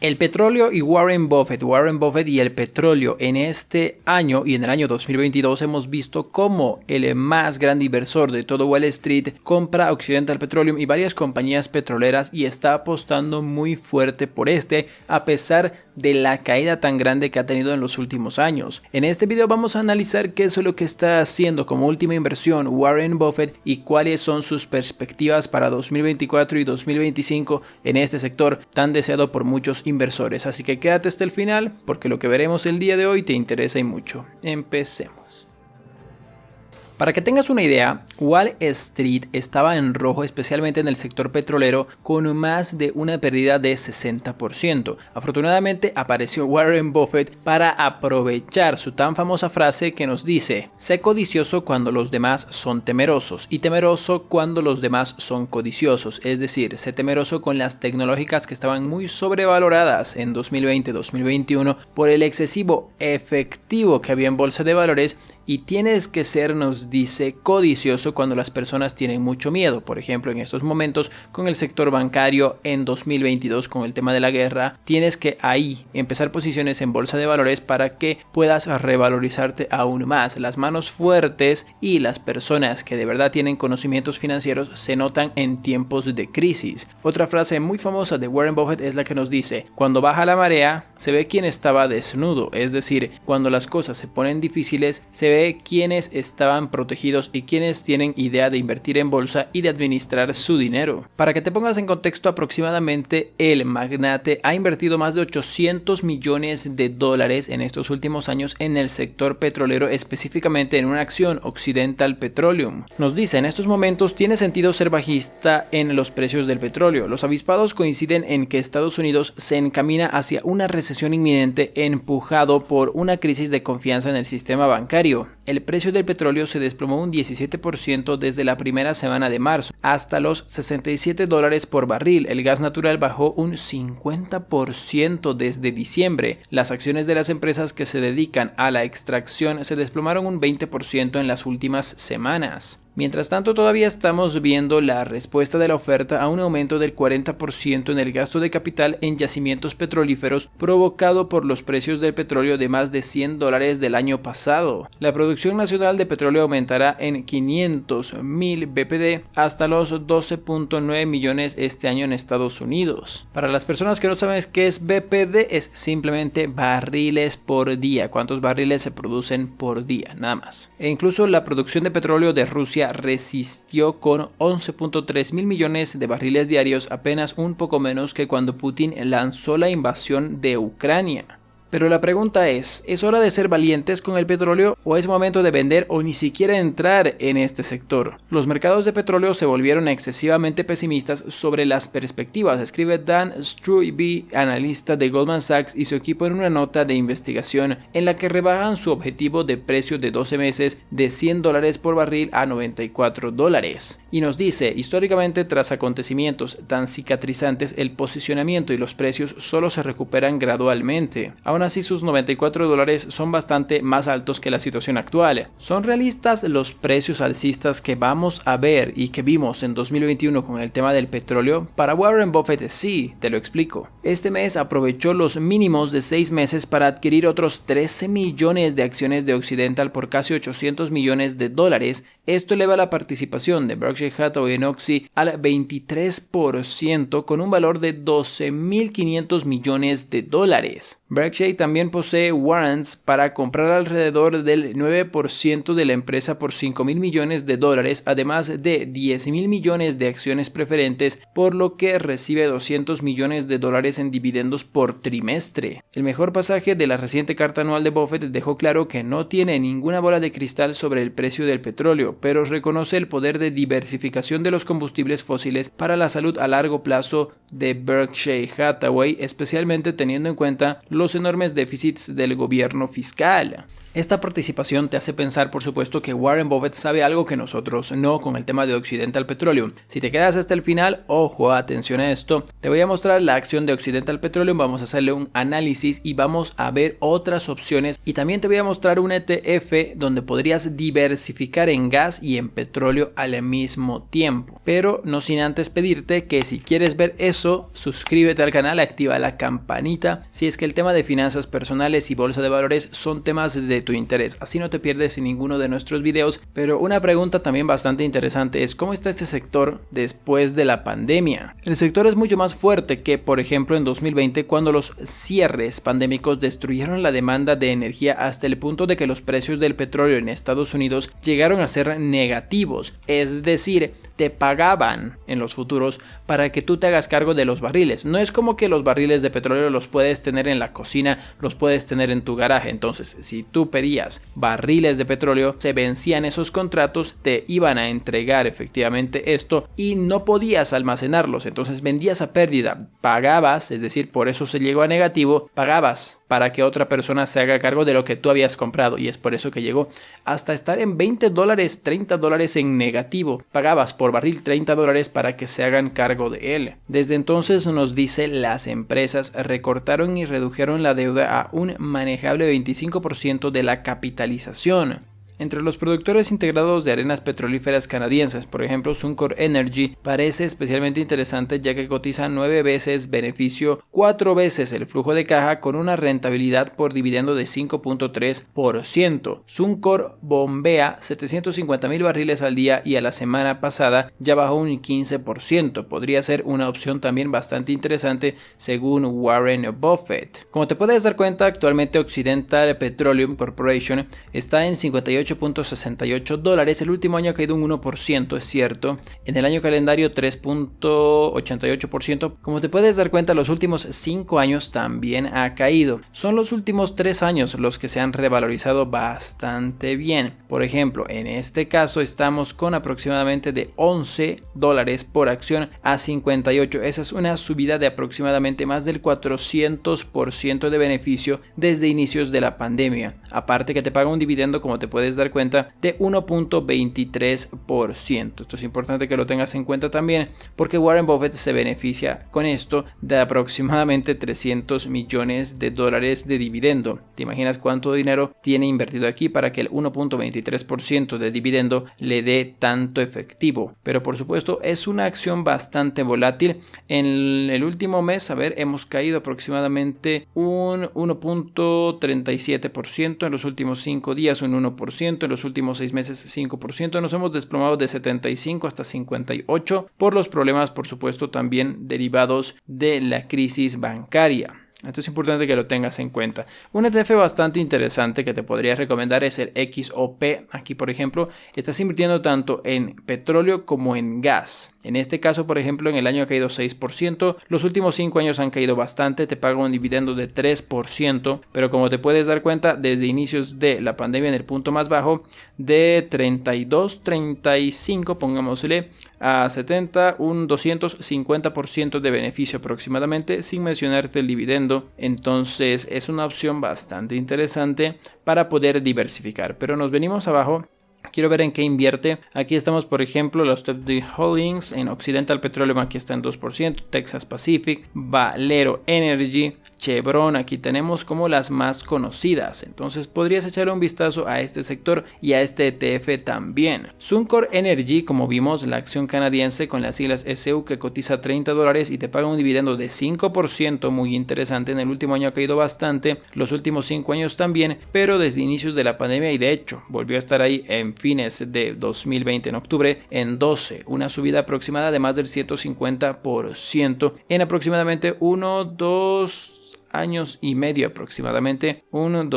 El petróleo y Warren Buffett y el petróleo en este año y en el año 2022 hemos visto cómo el más grande inversor de todo Wall Street compra Occidental Petroleum y varias compañías petroleras y está apostando muy fuerte por a pesar de la caída tan grande que ha tenido en los últimos años. En este video vamos a analizar qué es lo que está haciendo como última inversión Warren Buffett y cuáles son sus perspectivas para 2024 y 2025 en este sector tan deseado por muchos inversores. Así que quédate hasta el final porque lo que veremos el día de hoy te interesa y mucho. Empecemos. Para que tengas una idea, Wall Street estaba en rojo, especialmente en el sector petrolero, con más de una pérdida de 60%. Afortunadamente apareció Warren Buffett para aprovechar su tan famosa frase que nos dice: sé codicioso cuando los demás son temerosos y temeroso cuando los demás son codiciosos. Es decir, sé temeroso con las tecnológicas que estaban muy sobrevaloradas en 2020-2021 por el excesivo efectivo que había en bolsa de valores, y tienes que ser, nos dice, codicioso cuando las personas tienen mucho miedo. Por ejemplo, en estos momentos con el sector bancario en 2022 con el tema de la guerra, tienes que ahí empezar posiciones en bolsa de valores para que puedas revalorizarte aún más. Las manos fuertes y las personas que de verdad tienen conocimientos financieros se notan en tiempos de crisis. Otra frase muy famosa de Warren Buffett es la que nos dice: cuando baja la marea se ve quién estaba desnudo. Es decir, cuando las cosas se ponen difíciles se ve quienes estaban protegidos y quienes tienen idea de invertir en bolsa y de administrar su dinero. Para que te pongas en contexto, aproximadamente el magnate ha invertido más de 800 millones de dólares en estos últimos años en el sector petrolero, específicamente en una acción, Occidental Petroleum. Nos dice: en estos momentos tiene sentido ser bajista en los precios del petróleo. Los avispados coinciden en que Estados Unidos se encamina hacia una recesión inminente empujado por una crisis de confianza en el sistema bancario. El precio del petróleo se desplomó un 17% desde la primera semana de marzo hasta los $67 por barril. El gas natural bajó un 50% desde diciembre. Las acciones de las empresas que se dedican a la extracción se desplomaron un 20% en las últimas semanas. Mientras tanto, todavía estamos viendo la respuesta de la oferta a un aumento del 40% en el gasto de capital en yacimientos petrolíferos provocado por los precios del petróleo de más de $100 del año pasado. La producción nacional de petróleo aumentará en 500,000 BPD hasta los 12.9 millones este año en Estados Unidos. Para las personas que no saben qué es BPD, es simplemente barriles por día, cuántos barriles se producen por día, nada más. E incluso la producción de petróleo de Rusia resistió con 11.3 mil millones de barriles diarios, apenas un poco menos que cuando Putin lanzó la invasión de Ucrania. Pero la pregunta ¿es hora de ser valientes con el petróleo o es momento de vender o ni siquiera entrar en este sector? Los mercados de petróleo se volvieron excesivamente pesimistas sobre las perspectivas, escribe Dan Struby, analista de Goldman Sachs y su equipo, en una nota de investigación en la que rebajan su objetivo de precio de 12 meses de $100 por barril a $94. Y nos dice: históricamente, tras acontecimientos tan cicatrizantes, el posicionamiento y los precios solo se recuperan gradualmente. Aún así, sus $94 son bastante más altos que la situación actual. ¿Son realistas los precios alcistas que vamos a ver y que vimos en 2021 con el tema del petróleo? Para Warren Buffett sí, te lo explico. Este mes aprovechó los mínimos de 6 meses para adquirir otros 13 millones de acciones de Occidental por casi $800 millones. Esto eleva la participación de Berkshire Hathaway en Oxy al 23% con un valor de $12.500 millones. Berkshire también posee warrants para comprar alrededor del 9% de la empresa por $5.000 millones, además de $10.000 millones de acciones preferentes, por lo que recibe $200 millones en dividendos por trimestre. El mejor pasaje de la reciente carta anual de Buffett dejó claro que no tiene ninguna bola de cristal sobre el precio del petróleo, pero reconoce el poder de diversificación de los combustibles fósiles para la salud a largo plazo de Berkshire Hathaway, especialmente teniendo en cuenta los enormes déficits del gobierno fiscal. Esta participación te hace pensar, por supuesto, que Warren Buffett sabe algo que nosotros no con el tema de Occidental Petroleum. Si te quedas hasta el final, ojo, atención a esto, te voy a mostrar la acción de Occidental Petroleum, vamos a hacerle un análisis y vamos a ver otras opciones, y también te voy a mostrar un ETF donde podrías diversificar en gas gas y en petróleo al mismo tiempo. Pero no sin antes pedirte que si quieres ver eso, suscríbete al canal, activa la campanita si es que el tema de finanzas personales y bolsa de valores son temas de tu interés, así no te pierdes ninguno de nuestros videos. Pero una pregunta también bastante interesante es ¿cómo está este sector después de la pandemia? El sector es mucho más fuerte que por ejemplo en 2020, cuando los cierres pandémicos destruyeron la demanda de energía hasta el punto de que los precios del petróleo en Estados Unidos llegaron a ser negativos, es decir, te pagaban en los futuros para que tú te hagas cargo de los barriles. No es como que los barriles de petróleo los puedes tener en la cocina, los puedes tener en tu garaje. Entonces, si tú pedías barriles de petróleo, se vencían esos contratos, te iban a entregar efectivamente esto y no podías almacenarlos. Entonces vendías a pérdida, pagabas, es decir, por eso se llegó a negativo, pagabas para que otra persona se haga cargo de lo que tú habías comprado, y es por eso que llegó hasta estar en $20, $30 en negativo. Pagabas por barril $30 para que se hagan cargo de él. Desde entonces, nos dice, las empresas recortaron y redujeron la deuda a un manejable 25% de la capitalización. Entre los productores integrados de arenas petrolíferas canadienses, por ejemplo, Suncor Energy parece especialmente interesante, ya que cotiza 9 veces beneficio, 4 veces el flujo de caja, con una rentabilidad por dividendo de 5.3%. Suncor bombea 750,000 barriles al día y a la semana pasada ya bajó un 15%. Podría ser una opción también bastante interesante según Warren Buffett. Como te puedes dar cuenta, actualmente Occidental Petroleum Corporation está en $58.68. El último año ha caído un 1%, es cierto. En el año calendario 3.88%. Como te puedes dar cuenta, los últimos 5 años también ha caído. Son los últimos 3 años los que se han revalorizado bastante bien. Por ejemplo, en este caso estamos con aproximadamente de $11 por acción a 58. Esa es una subida de aproximadamente más del 400% de beneficio desde inicios de la pandemia. Aparte que te paga un dividendo, como te puedes dar cuenta, de 1.23%. Esto es importante que lo tengas en cuenta también, porque Warren Buffett se beneficia con esto de aproximadamente $300 millones de dividendo. ¿Te imaginas cuánto dinero tiene invertido aquí para que el 1.23% de dividendo le dé tanto efectivo? Pero por supuesto es una acción bastante volátil. En el último mes, hemos caído aproximadamente un 1.37%, en los últimos 5 días un 1%, en los últimos 6 meses 5%, nos hemos desplomado de 75 hasta 58 por los problemas, por supuesto, también derivados de la crisis bancaria. Esto es importante que lo tengas en cuenta. Un ETF bastante interesante que te podría recomendar es el XOP. Aquí, por ejemplo, estás invirtiendo tanto en petróleo como en gas. En este caso, por ejemplo, en el año ha caído 6%. Los últimos 5 años han caído bastante. Te paga un dividendo de 3%. Pero como te puedes dar cuenta, desde inicios de la pandemia, en el punto más bajo, de 32, 35, pongámosle, a 70, un 250% de beneficio aproximadamente, sin mencionarte el dividendo. Entonces es una opción bastante interesante para poder diversificar. Pero nos venimos abajo. Quiero ver en qué invierte. Aquí estamos, por ejemplo, los top 10 holdings. En Occidental Petroleum aquí está en 2%, Texas Pacific, Valero Energy, Chevron. Aquí tenemos como las más conocidas. Entonces podrías echar un vistazo a este sector y a este ETF también. Suncor Energy, como vimos, la acción canadiense con las siglas SU, que cotiza $30 y te paga un dividendo de 5%, muy interesante. En el último año ha caído bastante, los últimos 5 años también, pero desde inicios de la pandemia, y de hecho volvió a estar ahí en fines de 2020, en octubre, en 12, una subida aproximada de más del 150% en aproximadamente 2 años y medio, aproximadamente un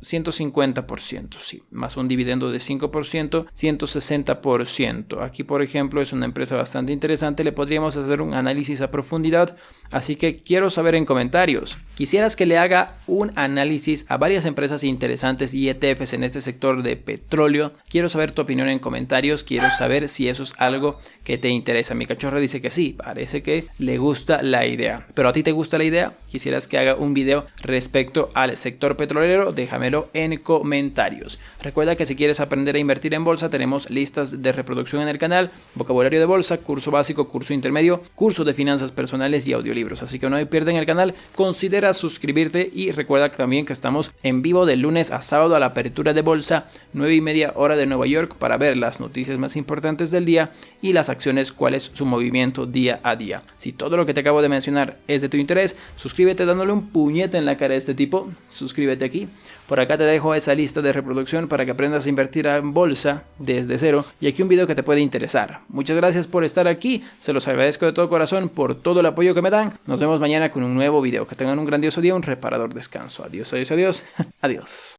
150%, sí, más un dividendo de 5%, 160%. Aquí, por ejemplo, es una empresa bastante interesante, le podríamos hacer un análisis a profundidad, así que quiero saber en comentarios, ¿quisieras que le haga un análisis a varias empresas interesantes y ETFs en este sector de petróleo? Quiero saber tu opinión en comentarios, quiero saber si eso es algo que te interesa. Mi cachorro dice que sí, parece que le gusta la idea, pero ¿a ti te gusta la idea? ¿Quisieras que haga un video respecto al sector petrolero? Déjame déjamelo en comentarios. Recuerda que si quieres aprender a invertir en bolsa, tenemos listas de reproducción en el canal, vocabulario de bolsa, curso básico, curso intermedio, curso de finanzas personales y audiolibros. Así que no hay pierde en el canal, considera suscribirte y recuerda también que estamos en vivo de lunes a sábado a la apertura de bolsa, 9:30 hora de Nueva York, para ver las noticias más importantes del día y las acciones, cuál es su movimiento día a día. Si todo lo que te acabo de mencionar es de tu interés, suscríbete dándole un puñete en la cara a este tipo, suscríbete aquí. Por acá te dejo esa lista de reproducción para que aprendas a invertir en bolsa desde cero y aquí un video que te puede interesar. Muchas gracias por estar aquí, se los agradezco de todo corazón por todo el apoyo que me dan. Nos vemos mañana con un nuevo video. Que tengan un grandioso día, un reparador descanso. Adiós, adiós, adiós. Adiós.